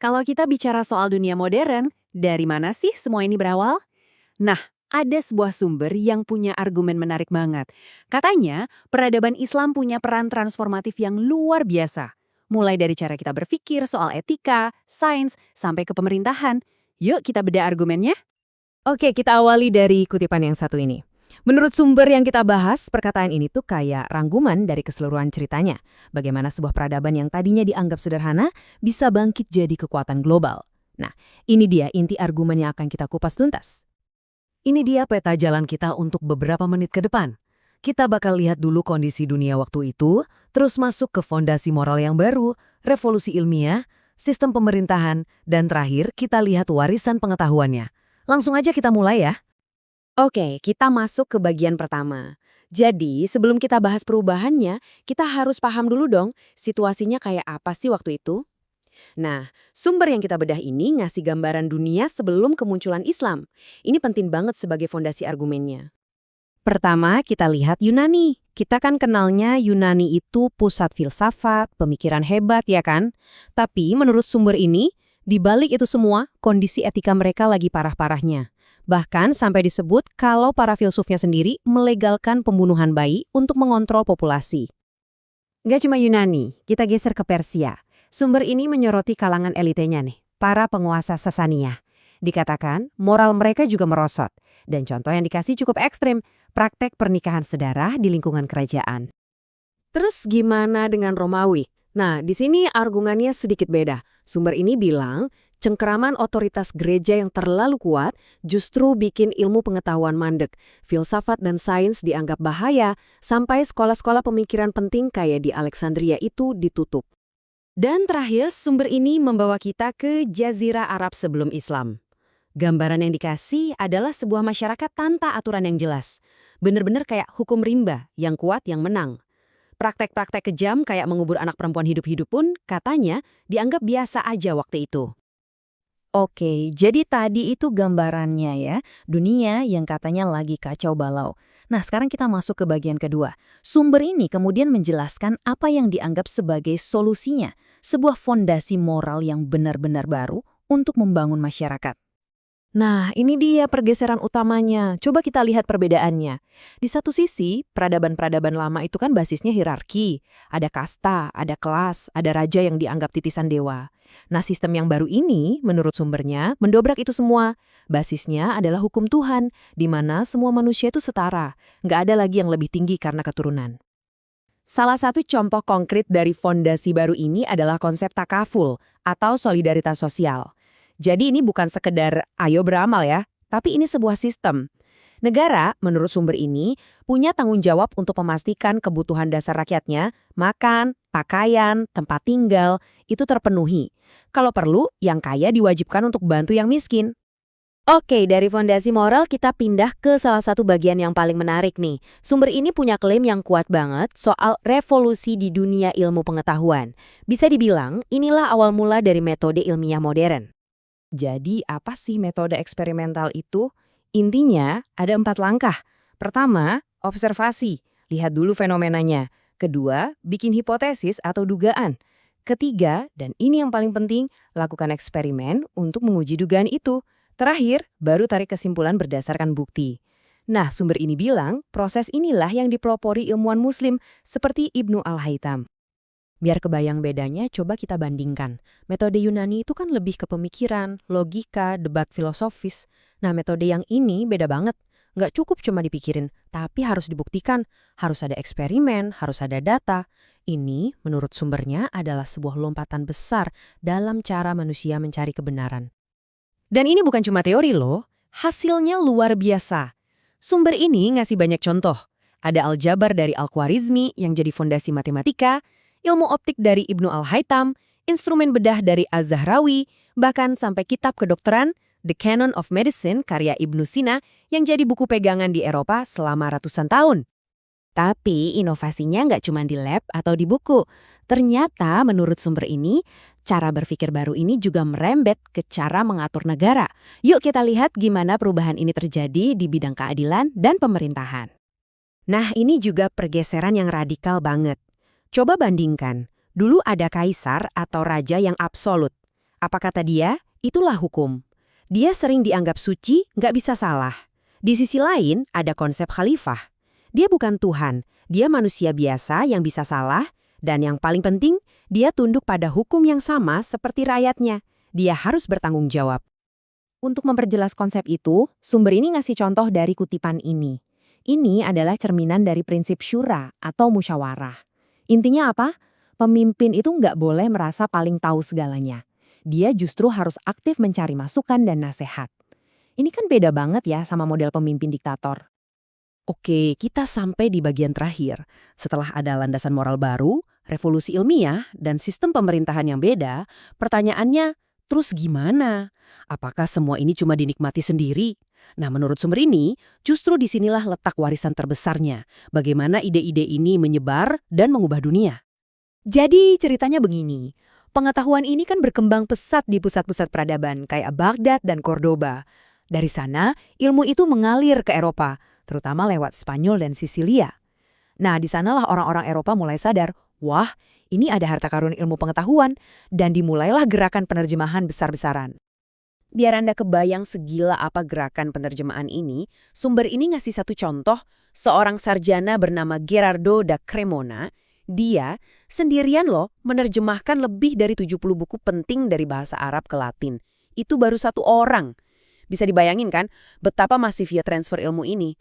Kalau kita bicara soal dunia modern, dari mana sih semua ini berawal? Nah, ada sebuah sumber yang punya argumen menarik banget. Katanya, peradaban Islam punya peran transformatif yang luar biasa. Mulai dari cara kita berpikir soal etika, sains, sampai ke pemerintahan. Yuk kita bedah argumennya. Oke, kita awali dari kutipan yang satu ini. Menurut sumber yang kita bahas, perkataan ini tuh kayak rangkuman dari keseluruhan ceritanya. Bagaimana sebuah peradaban yang tadinya dianggap sederhana bisa bangkit jadi kekuatan global. Nah, ini dia inti argumen yang akan kita kupas tuntas. Ini dia peta jalan kita untuk beberapa menit ke depan. Kita bakal lihat dulu kondisi dunia waktu itu, terus masuk ke fondasi moral yang baru, revolusi ilmiah, sistem pemerintahan, dan terakhir kita lihat warisan pengetahuannya. Langsung aja kita mulai ya. Oke, kita masuk ke bagian pertama. Jadi, sebelum kita bahas perubahannya, kita harus paham dulu dong, situasinya kayak apa sih waktu itu? Nah, sumber yang kita bedah ini ngasih gambaran dunia sebelum kemunculan Islam. Ini penting banget sebagai fondasi argumennya. Pertama, kita lihat Yunani. Kita kan kenalnya Yunani itu pusat filsafat, pemikiran hebat ya kan? Tapi menurut sumber ini, di balik itu semua, kondisi etika mereka lagi parah-parahnya. Bahkan sampai disebut kalau para filsufnya sendiri melegalkan pembunuhan bayi untuk mengontrol populasi. Nggak cuma Yunani, kita geser ke Persia. Sumber ini menyoroti kalangan elitenya nih, para penguasa Sasania. Dikatakan, moral mereka juga merosot. Dan contoh yang dikasih cukup ekstrim, praktek pernikahan sedarah di lingkungan kerajaan. Terus gimana dengan Romawi? Nah, di sini argumennya sedikit beda. Sumber ini bilang, cengkeraman otoritas gereja yang terlalu kuat justru bikin ilmu pengetahuan mandek. Filsafat dan sains dianggap bahaya, sampai sekolah-sekolah pemikiran penting kayak di Alexandria itu ditutup. Dan terakhir, sumber ini membawa kita ke Jazirah Arab sebelum Islam. Gambaran yang dikasih adalah sebuah masyarakat tanpa aturan yang jelas. Bener-bener kayak hukum rimba, yang kuat yang menang. Praktek-praktek kejam kayak mengubur anak perempuan hidup-hidup pun katanya dianggap biasa aja waktu itu. Oke, jadi tadi itu gambarannya ya, dunia yang katanya lagi kacau balau. Nah, sekarang kita masuk ke bagian kedua. Sumber ini kemudian menjelaskan apa yang dianggap sebagai solusinya, sebuah fondasi moral yang benar-benar baru untuk membangun masyarakat. Nah, ini dia pergeseran utamanya. Coba kita lihat perbedaannya. Di satu sisi, peradaban-peradaban lama itu kan basisnya hierarki. Ada kasta, ada kelas, ada raja yang dianggap titisan dewa. Nah, sistem yang baru ini, menurut sumbernya, mendobrak itu semua. Basisnya adalah hukum Tuhan, di mana semua manusia itu setara. Nggak ada lagi yang lebih tinggi karena keturunan. Salah satu contoh konkret dari fondasi baru ini adalah konsep takaful, atau solidaritas sosial. Jadi ini bukan sekedar ayo beramal ya, tapi ini sebuah sistem. Negara, menurut sumber ini, punya tanggung jawab untuk memastikan kebutuhan dasar rakyatnya, makan, pakaian, tempat tinggal, itu terpenuhi. Kalau perlu, yang kaya diwajibkan untuk bantu yang miskin. Oke, dari fondasi moral kita pindah ke salah satu bagian yang paling menarik nih. Sumber ini punya klaim yang kuat banget soal revolusi di dunia ilmu pengetahuan. Bisa dibilang, inilah awal mula dari metode ilmiah modern. Jadi apa sih metode eksperimental itu? Intinya ada 4 langkah. Pertama, observasi. Lihat dulu fenomenanya. Kedua, bikin hipotesis atau dugaan. Ketiga, dan ini yang paling penting, lakukan eksperimen untuk menguji dugaan itu. Terakhir, baru tarik kesimpulan berdasarkan bukti. Nah, sumber ini bilang, proses inilah yang dipelopori ilmuwan muslim seperti Ibnu Al-Haytham. Biar kebayang bedanya, coba kita bandingkan. Metode Yunani itu kan lebih ke pemikiran, logika, debat filosofis. Nah, metode yang ini beda banget. Nggak cukup cuma dipikirin, tapi harus dibuktikan. Harus ada eksperimen, harus ada data. Ini, menurut sumbernya, adalah sebuah lompatan besar dalam cara manusia mencari kebenaran. Dan ini bukan cuma teori loh, hasilnya luar biasa. Sumber ini ngasih banyak contoh. Ada aljabar dari Al-Khwarizmi yang jadi fondasi matematika, ilmu optik dari Ibnu Al-Haytham, instrumen bedah dari Az-Zahrawi, bahkan sampai kitab kedokteran, The Canon of Medicine karya Ibnu Sina yang jadi buku pegangan di Eropa selama ratusan tahun. Tapi inovasinya nggak cuma di lab atau di buku. Ternyata menurut sumber ini, cara berpikir baru ini juga merembet ke cara mengatur negara. Yuk kita lihat gimana perubahan ini terjadi di bidang keadilan dan pemerintahan. Nah, ini juga pergeseran yang radikal banget. Coba bandingkan, dulu ada kaisar atau raja yang absolut. Apa kata dia? Itulah hukum. Dia sering dianggap suci, nggak bisa salah. Di sisi lain, ada konsep khalifah. Dia bukan Tuhan, dia manusia biasa yang bisa salah, dan yang paling penting, dia tunduk pada hukum yang sama seperti rakyatnya. Dia harus bertanggung jawab. Untuk memperjelas konsep itu, sumber ini ngasih contoh dari kutipan ini. Ini adalah cerminan dari prinsip syura atau musyawarah. Intinya apa? Pemimpin itu nggak boleh merasa paling tahu segalanya. Dia justru harus aktif mencari masukan dan nasihat. Ini kan beda banget ya sama model pemimpin diktator. Oke, kita sampai di bagian terakhir. Setelah ada landasan moral baru, revolusi ilmiah, dan sistem pemerintahan yang beda, pertanyaannya, terus gimana? Apakah semua ini cuma dinikmati sendiri? Nah, menurut sumber ini, justru disinilah letak warisan terbesarnya. Bagaimana ide-ide ini menyebar dan mengubah dunia. Jadi ceritanya begini, pengetahuan ini kan berkembang pesat di pusat-pusat peradaban kayak Baghdad dan Cordoba. Dari sana, ilmu itu mengalir ke Eropa, terutama lewat Spanyol dan Sisilia. Nah, di sanalah orang-orang Eropa mulai sadar, wah, ini ada harta karun ilmu pengetahuan, dan dimulailah gerakan penerjemahan besar-besaran. Biar Anda kebayang segila apa gerakan penerjemahan ini, sumber ini ngasih satu contoh, seorang sarjana bernama Gerardo da Cremona. Dia sendirian loh menerjemahkan lebih dari 70 buku penting dari bahasa Arab ke Latin. Itu baru satu orang. Bisa dibayangin kan betapa masifnya transfer ilmu ini.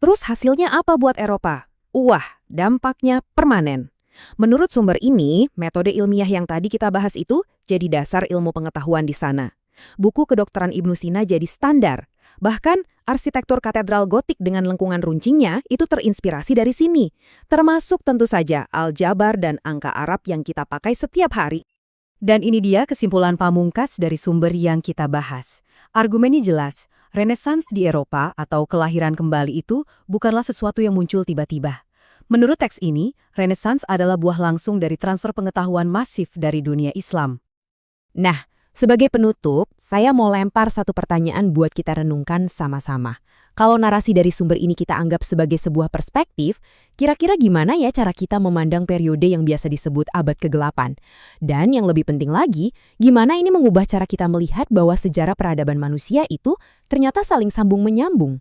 Terus hasilnya apa buat Eropa? Wah, dampaknya permanen. Menurut sumber ini, metode ilmiah yang tadi kita bahas itu jadi dasar ilmu pengetahuan di sana. Buku kedokteran Ibnu Sina jadi standar. Bahkan, arsitektur katedral gotik dengan lengkungan runcingnya itu terinspirasi dari sini. Termasuk tentu saja aljabar dan angka Arab yang kita pakai setiap hari. Dan ini dia kesimpulan pamungkas dari sumber yang kita bahas. Argumennya jelas, Renaissance di Eropa atau kelahiran kembali itu bukanlah sesuatu yang muncul tiba-tiba. Menurut teks ini, Renaissance adalah buah langsung dari transfer pengetahuan masif dari dunia Islam. Nah, sebagai penutup, saya mau lempar satu pertanyaan buat kita renungkan sama-sama. Kalau narasi dari sumber ini kita anggap sebagai sebuah perspektif, kira-kira gimana ya cara kita memandang periode yang biasa disebut abad ke-8? Dan yang lebih penting lagi, gimana ini mengubah cara kita melihat bahwa sejarah peradaban manusia itu ternyata saling sambung-menyambung?